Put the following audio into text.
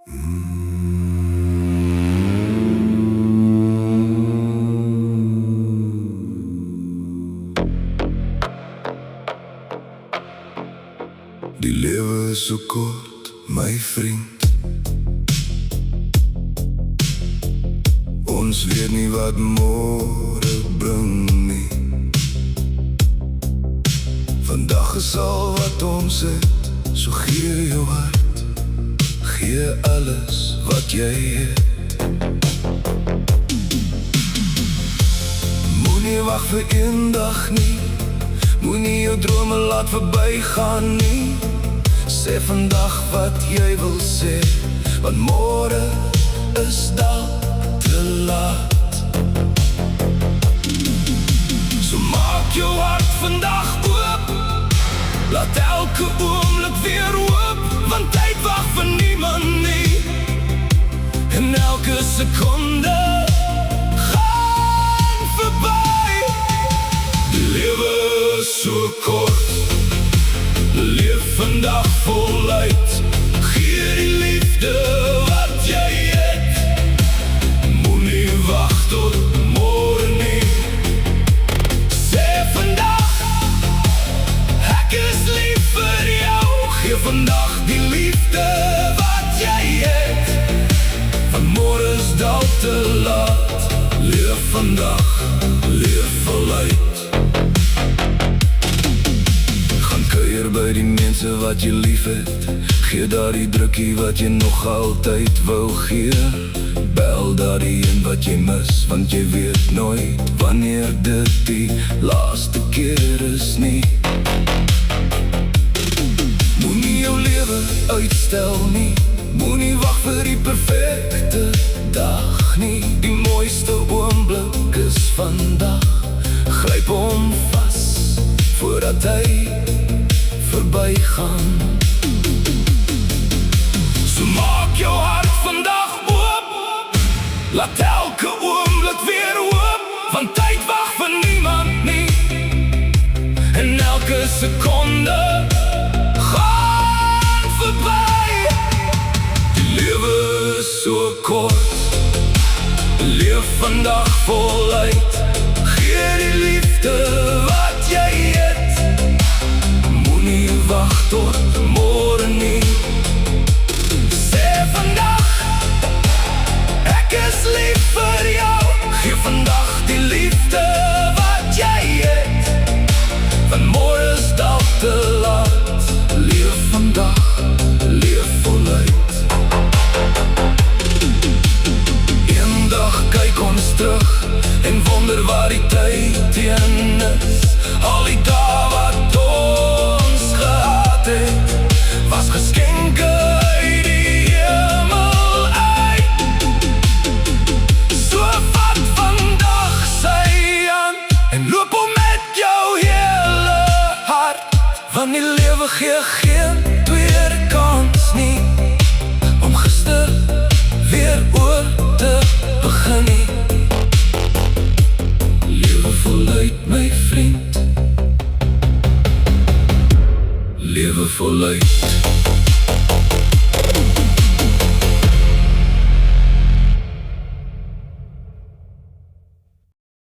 Die lewe is so kort, my vriend. Ons weet nie wat môre bring nie. Vandag is al wat ons het, so gee jou hart. Gee alles wat jy het. Moenie wag vir een dag nie. Moenie jou drome laat verbygaan nie. Sê vandag wat jy wil sê, want môre is dalk te laat. So maak jou hart vandag oop. Laat elke oomblik weer oop, want tyd wag vir niemand nie. En elke sekonde gaan verby. Die lewe is so kort. Leef vandag voluit. Gee die liefde wat jy het. Moenie wag tot môre nie. Sê vandag, ek is lief vir jou. Gee vandag die liefde wat jy het. Van môre is dalk te laat. Leef vandag, leef voluit. By die mense wat jy lief het. Gee daar die drukkie wat jy nog altyd wou gee. Bel daar die een wat jy mis, want jy weet nooit wanneer dit die laaste keer is nie. Moenie jou lewe uitstel nie. Moenie wag vir die perfekte dag nie. Die mooiste oomblik is vandag. Gryp hom vas voordat hy verbygaan. So maak jou hart vandag oop. Laat elke oomblik weer oop, want tyd wag vir niemand nie. En elke sekonde gaan verby. Die lewe is so kort. Leef vandag voluit. Gee die liefde wat jy het. Wag tot môre nie. Sê vandag, ek is lief vir jou. Gee vandag die liefde wat jy het. Van môre is dalk te laat. Leef vandag, leef voluit. Eendag kyk ons terug en wonder waar die tyd heen is. Al die dae wat was geskenke uit die hemel uit. So vat vandag sy aan en loop om met jou hele hart. Want die lewe gee geen tweede kans nie, om gister weer oor te begin nie. Lewe voluit.